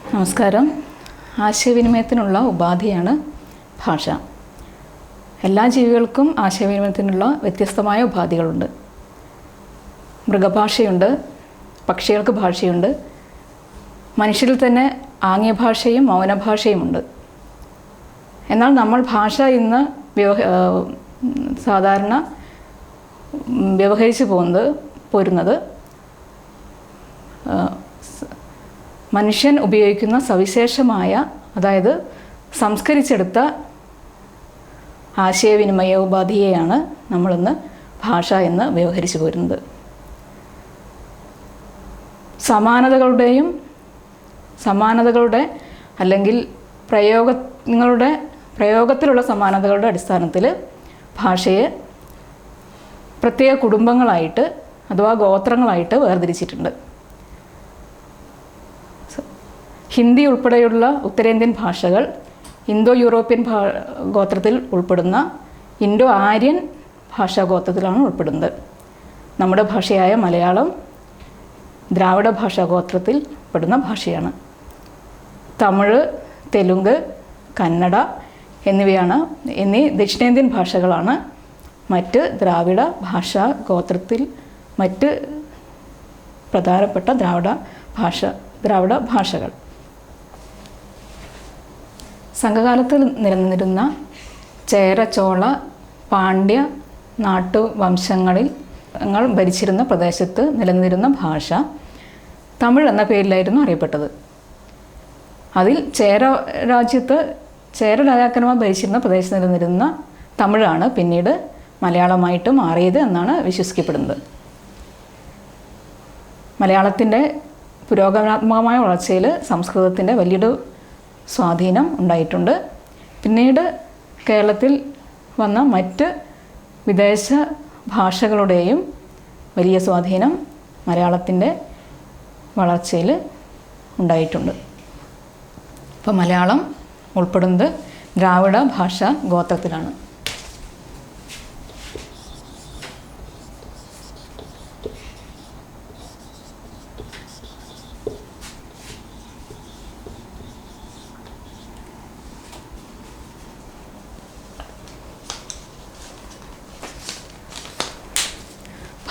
നമസ്കാരം. ആശയവിനിമയത്തിനുള്ള ഉപാധിയാണ് ഭാഷ. എല്ലാ ജീവികൾക്കും ആശയവിനിമയത്തിനുള്ള വ്യത്യസ്തമായ ഉപാധികളുണ്ട്. മൃഗഭാഷയുണ്ട്, പക്ഷികൾക്ക് ഭാഷയുണ്ട്, മനുഷ്യരിൽ തന്നെ ആംഗ്യഭാഷയും മൗനഭാഷയുമുണ്ട്. എന്നാൽ നമ്മൾ ഭാഷ ഇന്ന് സാധാരണ വ്യവഹരിച്ചു പോരുന്നത് മനുഷ്യൻ ഉപയോഗിക്കുന്ന സവിശേഷമായ, അതായത് സംസ്കരിച്ചെടുത്ത ആശയവിനിമയ ഉപാധിയെയാണ് നമ്മളിന്ന് ഭാഷ എന്ന് വ്യവഹരിച്ചു പോരുന്നത്. സമാനതകളുടെ അല്ലെങ്കിൽ പ്രയോഗത്തിലുള്ള സമാനതകളുടെ അടിസ്ഥാനത്തിൽ ഭാഷയെ പ്രത്യേക കുടുംബങ്ങളായിട്ട് അഥവാ ഗോത്രങ്ങളായിട്ട് വേർതിരിച്ചിട്ടുണ്ട്. ഹിന്ദി ഉൾപ്പെടെയുള്ള ഉത്തരേന്ത്യൻ ഭാഷകൾ ഇന്തോ യൂറോപ്യൻ ഗോത്രത്തിൽ ഉൾപ്പെടുന്ന ഇൻഡോ ആര്യൻ ഭാഷാ ഗോത്രത്തിലാണ് ഉൾപ്പെടുന്നത്. നമ്മുടെ ഭാഷയായ മലയാളം ദ്രാവിഡ ഭാഷാ ഗോത്രത്തിൽ പെടുന്ന ഭാഷയാണ്. തമിഴ്, തെലുങ്ക്, കന്നഡ എന്നീ ദക്ഷിണേന്ത്യൻ ഭാഷകളാണ് മറ്റ് ദ്രാവിഡ ഭാഷാ ഗോത്രത്തിൽ മറ്റ് പ്രധാനപ്പെട്ട ദ്രാവിഡ ഭാഷകൾ. സംഘകാലത്ത് നിലനിന്നിരുന്ന ചേര, ചോള, പാണ്ഡ്യ നാട്ടുവംശങ്ങൾ ഭരിച്ചിരുന്ന പ്രദേശത്ത് നിലനിന്നിരുന്ന ഭാഷ തമിഴ് എന്ന പേരിലായിരുന്നു അറിയപ്പെട്ടത്. അതിൽ ചേര രാജാക്കന്മാർ ഭരിച്ചിരുന്ന പ്രദേശത്ത് നിലനിന്നിരുന്ന തമിഴാണ് പിന്നീട് മലയാളമായിട്ട് മാറിയത് എന്നാണ് വിശ്വസിക്കപ്പെടുന്നത്. മലയാളത്തിൻ്റെ പുരോഗമനാത്മകമായ വളർച്ചയിൽ സംസ്കൃതത്തിൻ്റെ വലിയൊരു സ്വാധീനം ഉണ്ടായിട്ടുണ്ട്. പിന്നീട് കേരളത്തിൽ വന്ന മറ്റ് വിദേശ ഭാഷകളുടെയും വലിയ സ്വാധീനം മലയാളത്തിൻ്റെ വളർച്ചയിൽ ഉണ്ടായിട്ടുണ്ട്. ഇപ്പോൾ മലയാളം ഉൾപ്പെടുന്നത് ദ്രാവിഡ ഭാഷാ ഗോത്രത്തിലാണ്.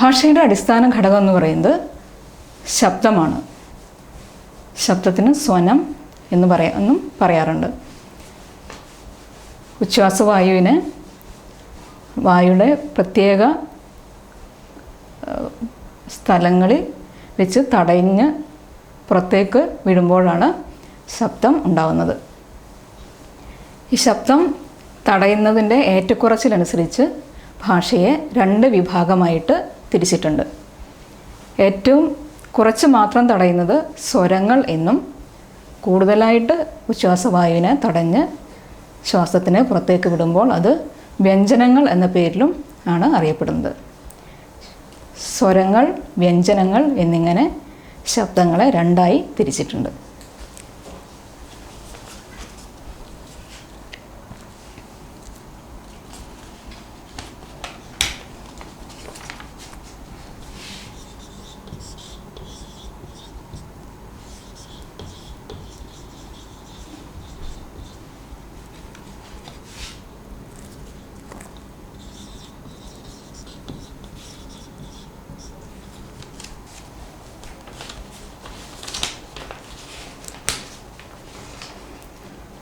ഭാഷയുടെ അടിസ്ഥാന ഘടകം എന്ന് പറയുന്നത് ശബ്ദമാണ്. ശബ്ദത്തിന് സ്വനം എന്നും പറയാറുണ്ട്. ഉച്ഛ്വാസവായുവിനെ വായുടെ പ്രത്യേക സ്ഥലങ്ങളിൽ വെച്ച് തടഞ്ഞ് പുറത്തേക്ക് വിടുമ്പോഴാണ് ശബ്ദം ഉണ്ടാകുന്നത്. ഈ ശബ്ദം തടയുന്നതിൻ്റെ ഏറ്റക്കുറച്ചിലനുസരിച്ച് ഭാഷയെ 2 വിഭാഗമായിട്ട് തിരിച്ചിട്ടുണ്ട്. ഏറ്റവും കുറച്ച് മാത്രം തടയുന്നത് സ്വരങ്ങൾ എന്നും, കൂടുതലായിട്ട് ഉച്ഛ്വാസവായുവിനെ തടഞ്ഞ് ശ്വാസത്തിനെ പുറത്തേക്ക് വിടുമ്പോൾ അത് വ്യഞ്ജനങ്ങൾ എന്ന പേരിലും ആണ് അറിയപ്പെടുന്നത്. സ്വരങ്ങൾ, വ്യഞ്ജനങ്ങൾ എന്നിങ്ങനെ ശബ്ദങ്ങളെ 2ആയി തിരിച്ചിട്ടുണ്ട്.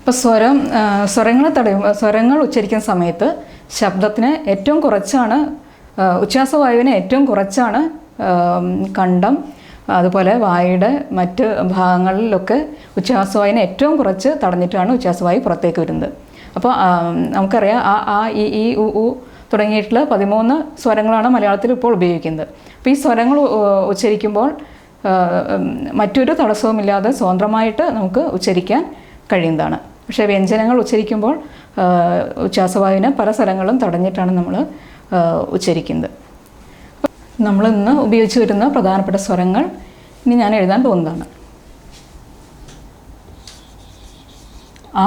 ഇപ്പോൾ സ്വരങ്ങൾ ഉച്ചരിക്കുന്ന സമയത്ത് ശബ്ദത്തിന് ഏറ്റവും കുറച്ചാണ്, ഉച്ഛ്വാസവായുവിനെ ഏറ്റവും കുറച്ചാണ് കണ്ടം, അതുപോലെ വായുടെ മറ്റ് ഭാഗങ്ങളിലൊക്കെ ഉച്ഛ്വാസവായുവിനെ ഏറ്റവും കുറച്ച് തടഞ്ഞിട്ടാണ് ഉച്ഛ്വാസവായു പുറത്തേക്ക് വരുന്നത്. അപ്പോൾ നമുക്കറിയാം ആ ഈ ഉ തുടങ്ങിയിട്ടുള്ള 13 സ്വരങ്ങളാണ് മലയാളത്തിൽ ഇപ്പോൾ ഉപയോഗിക്കുന്നത്. അപ്പോൾ ഈ സ്വരങ്ങൾ ഉച്ചരിക്കുമ്പോൾ മറ്റൊരു തടസ്സവുമില്ലാതെ സ്വതന്ത്രമായിട്ട് നമുക്ക് ഉച്ചരിക്കാൻ കഴിയുന്നതാണ്. പക്ഷേ വ്യഞ്ജനങ്ങൾ ഉച്ചരിക്കുമ്പോൾ ഉച്ഛ്വാസവായുവിനെ പല സ്ഥലങ്ങളും തടഞ്ഞിട്ടാണ് നമ്മൾ ഉച്ചരിക്കുന്നത്. നമ്മൾ ഇന്ന് ഉപയോഗിച്ച് വരുന്ന പ്രധാനപ്പെട്ട സ്വരങ്ങൾ ഇനി ഞാൻ എഴുതാൻ പോകുന്നതാണ്. ആ,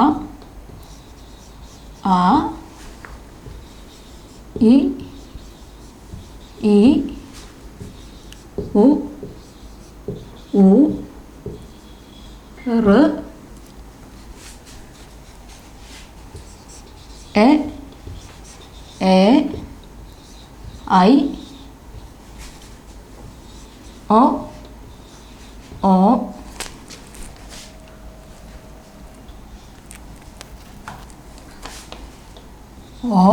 ഇ, ഉ, ഊ, റ് എ എ ഐ ഒ ഓ ഓ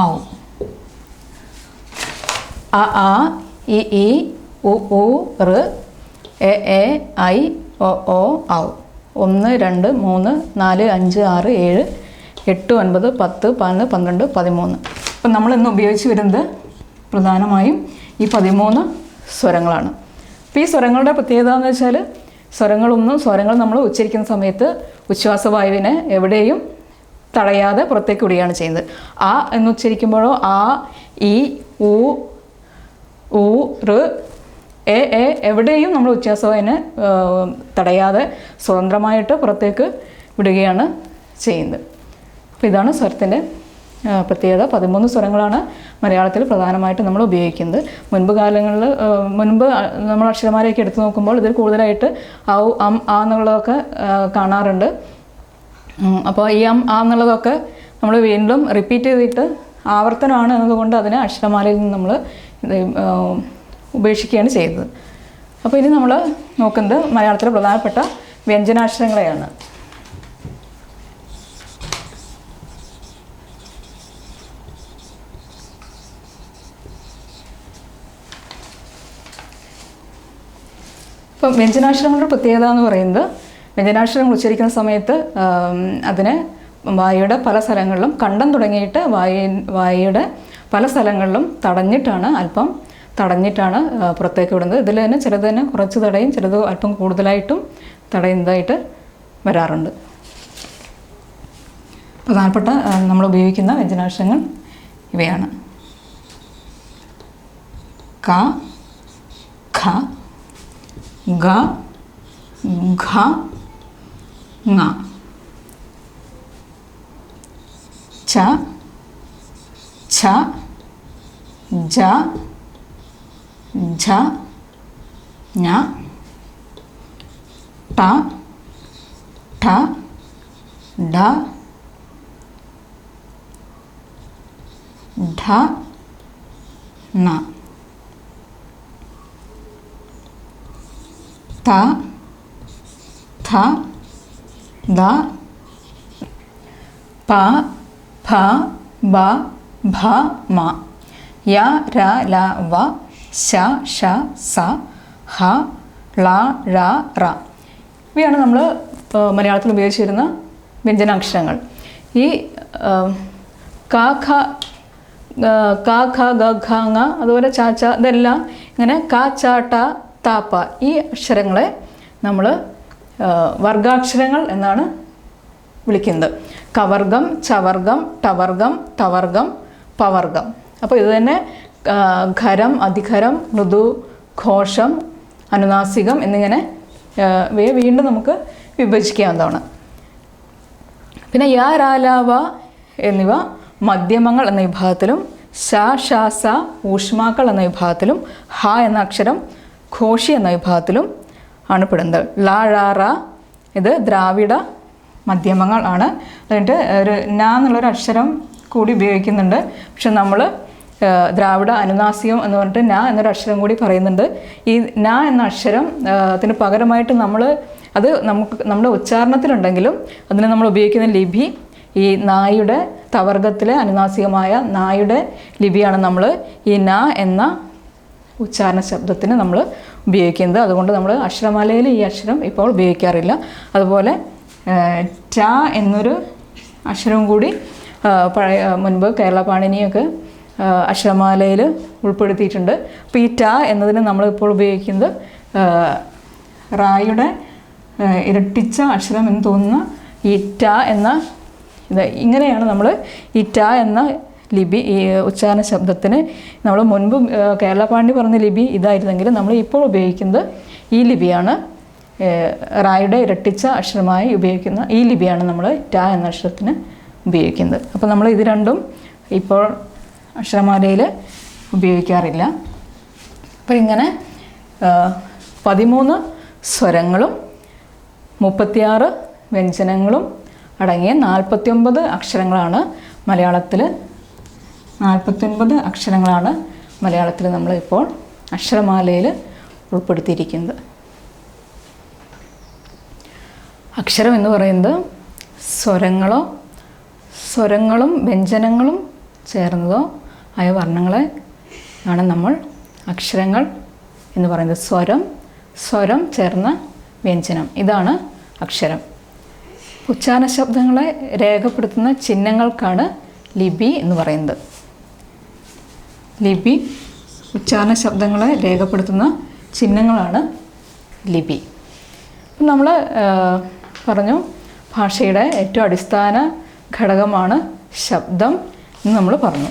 ഔ അ ആ ഇ ഈ ഉ ഊ റ് എ എ ഐ ഒ ഓ ഔ 1 2 3 4 5 6 7 8 9 10 11 12 13. അപ്പം നമ്മൾ ഇന്ന് ഉപയോഗിച്ച് വരുന്നത് പ്രധാനമായും ഈ 13 സ്വരങ്ങളാണ്. അപ്പോൾ ഈ സ്വരങ്ങളുടെ പ്രത്യേകത എന്ന് വെച്ചാൽ സ്വരങ്ങൾ നമ്മൾ ഉച്ചരിക്കുന്ന സമയത്ത് ഉച്ഛ്വാസവായുവിനെ എവിടെയും തടയാതെ പുറത്തേക്ക് വിടുകയാണ് ചെയ്യുന്നത്. ആ എന്ന് ഉച്ചരിക്കുമ്പോഴോ ആ ഇ ഊ ഊ റ് എ എ എവിടെയും നമ്മൾ ഉച്ഛ്വാസവായുവിനെ തടയാതെ സ്വതന്ത്രമായിട്ട് പുറത്തേക്ക് വിടുകയാണ് ചെയ്യുന്നത്. അപ്പോൾ ഇതാണ് സ്വരത്തിൻ്റെ പ്രത്യേകത. 13 സ്വരങ്ങളാണ് മലയാളത്തിൽ പ്രധാനമായിട്ട് നമ്മൾ ഉപയോഗിക്കുന്നത്. മുൻപ് നമ്മൾ അക്ഷരമാലയൊക്കെ എടുത്തു നോക്കുമ്പോൾ ഇതിൽ കൂടുതലായിട്ട് ഔ അം ആ എന്നുള്ളതൊക്കെ കാണാറുണ്ട്. അപ്പോൾ ഈ അം ആ എന്നുള്ളതൊക്കെ നമ്മൾ വീണ്ടും റിപ്പീറ്റ് ചെയ്തിട്ട് ആവർത്തനമാണ് എന്നതുകൊണ്ട് അതിനെ അക്ഷരമാലയിൽ നിന്ന് നമ്മൾ ഉപേക്ഷിക്കുകയാണ് ചെയ്തത്. അപ്പോൾ ഇനി നമ്മൾ നോക്കുന്നത് മലയാളത്തിലെ പ്രധാനപ്പെട്ട വ്യഞ്ജനാക്ഷരങ്ങളെയാണ്. ഇപ്പം വ്യഞ്ജനാക്ഷരങ്ങളുടെ പ്രത്യേകത എന്ന് പറയുന്നത് വ്യഞ്ജനാക്ഷരങ്ങൾ ഉച്ചരിക്കുന്ന സമയത്ത് അതിന് വായുടെ പല സ്ഥലങ്ങളിലും കണ്ടം തുടങ്ങിയിട്ട് വായുടെ പല സ്ഥലങ്ങളിലും അല്പം തടഞ്ഞിട്ടാണ് പുറത്തേക്ക് വിടുന്നത്. ഇതിൽ തന്നെ ചിലത് തന്നെ കുറച്ച് തടയും, ചിലത് അല്പം കൂടുതലായിട്ടും തടയുന്നതായിട്ട് വരാറുണ്ട്. പ്രധാനപ്പെട്ട നമ്മൾ ഉപയോഗിക്കുന്ന വ്യഞ്ജനാക്ഷരങ്ങൾ ഇവയാണ്. ക, ഖ, ഗ, ഘ, ങ, ച, ഛ, ജ, ഝ, ഞ, ട, ഠ, ഡ, ഢ, ണ, ത, ഥ, ദ, പ, ഫ, ബ, ഭ, മ, യ, ര, ല, വ, ശ, ഷ, സ, ഹ, ള, ഴ, റ. ഇവയാണ് നമ്മൾ മലയാളത്തിൽ ഉപയോഗിച്ച് വരുന്ന വ്യഞ്ജനാക്ഷരങ്ങൾ. ഈ ക, ഖ, ഗ, ഘ, ങ, അതുപോലെ ച, ച, ഇതെല്ലാം ഇങ്ങനെ ക, ച, ട, ത, പ ഈ അക്ഷരങ്ങളെ നമ്മൾ വർഗാക്ഷരങ്ങൾ എന്നാണ് വിളിക്കുന്നത്. കവർഗം, ചവർഗം, ടവർഗം, തവർഗം, പവർഗം. അപ്പോൾ ഇത് തന്നെ ഖരം, അധിഖരം, മൃദു, ഘോഷം, അനുനാസികം എന്നിങ്ങനെ ഇവയെ വീണ്ടും നമുക്ക് വിഭജിക്കാവുന്നതാണ്. പിന്നെ യ, ര, ല, വ എന്നിവ മധ്യമങ്ങൾ എന്ന വിഭാഗത്തിലും ശ, ഷ, സ ഊഷ്മാക്കൾ എന്ന വിഭാഗത്തിലും ഹ എന്ന അക്ഷരം ഘോഷി എന്ന വിഭാഗത്തിലും ആണ് പെടുന്നത്. ല, ഴ, റ ഇത് ദ്രാവിഡ മധ്യമങ്ങൾ ആണ്. എന്നിട്ട് ഒരു ന എന്നുള്ളൊരു അക്ഷരം കൂടി ഉപയോഗിക്കുന്നുണ്ട്. പക്ഷെ നമ്മൾ ദ്രാവിഡ അനുനാസികം എന്ന് പറഞ്ഞിട്ട് ന എന്നൊരു അക്ഷരം കൂടി പറയുന്നുണ്ട്. ഈ ന എന്ന അക്ഷരം അതിന് പകരമായിട്ട് അത് നമ്മുടെ ഉച്ചാരണത്തിലുണ്ടെങ്കിലും അതിന് നമ്മൾ ഉപയോഗിക്കുന്ന ലിപി ഈ നായുടെ തവർഗത്തിലെ അനുനാസികമായ നായുടെ ലിപിയാണ് നമ്മൾ ഈ ന എന്ന ഉച്ചാരണ ശബ്ദത്തിന് നമ്മൾ ഉപയോഗിക്കുന്നത്. അതുകൊണ്ട് നമ്മൾ അക്ഷരമാലയിൽ ഈ അക്ഷരം ഇപ്പോൾ ഉപയോഗിക്കാറില്ല. അതുപോലെ ട എന്നൊരു അക്ഷരവും കൂടി മുൻപ് കേരള പാണിനിയൊക്കെ അക്ഷരമാലയിൽ ഉൾപ്പെടുത്തിയിട്ടുണ്ട്. അപ്പോൾ ഈ ട എന്നതിന് നമ്മളിപ്പോൾ ഉപയോഗിക്കുന്നത് റായുടെ ഇരട്ടിച്ച അക്ഷരം എന്ന് തോന്നുന്ന ഈ ട എന്ന ഇങ്ങനെയാണ് നമ്മൾ ഈ ട എന്ന ലിപി ഈ ഉച്ചാരണ ശബ്ദത്തിന് നമ്മൾ മുൻപ് കേരള പാണി പറഞ്ഞ ലിപി ഇതായിരുന്നെങ്കിൽ നമ്മൾ ഇപ്പോൾ ഉപയോഗിക്കുന്നത് ഈ ലിപിയാണ്. റായുടെ ഇരട്ടിച്ച അക്ഷരമായി ഉപയോഗിക്കുന്ന ഈ ലിപിയാണ് നമ്മൾ ട എന്ന അക്ഷരത്തിന് ഉപയോഗിക്കുന്നത്. അപ്പോൾ നമ്മൾ ഇത് രണ്ടും ഇപ്പോൾ അക്ഷരമാലയിൽ ഉപയോഗിക്കാറില്ല. അപ്പോൾ ഇങ്ങനെ 13 സ്വരങ്ങളും 36 വ്യഞ്ജനങ്ങളും അടങ്ങിയ 49 അക്ഷരങ്ങളാണ് മലയാളത്തിൽ 49 അക്ഷരങ്ങളാണ് മലയാളത്തിൽ നമ്മളിപ്പോൾ അക്ഷരമാലയിൽ ഉൾപ്പെടുത്തിയിരിക്കുന്നത്. അക്ഷരം എന്ന് പറയുന്നത് സ്വരങ്ങളും വ്യഞ്ജനങ്ങളും ചേർന്നതോ ആയ വർണ്ണങ്ങളെ ആണ് നമ്മൾ അക്ഷരങ്ങൾ എന്ന് പറയുന്നത്. സ്വരം ചേർന്ന വ്യഞ്ജനം, ഇതാണ് അക്ഷരം. ഉച്ചാരണ ശബ്ദങ്ങളെ രേഖപ്പെടുത്തുന്ന ചിഹ്നങ്ങൾക്കാണ് ലിപി എന്ന് പറയുന്നത്. ലിപി ഉച്ചാരണ ശബ്ദങ്ങളെ രേഖപ്പെടുത്തുന്ന ചിഹ്നങ്ങളാണ് ലിപി. അപ്പം നമ്മൾ പറഞ്ഞു ഭാഷയുടെ ഏറ്റവും അടിസ്ഥാന ഘടകമാണ് ശബ്ദം എന്ന് നമ്മൾ പറഞ്ഞു.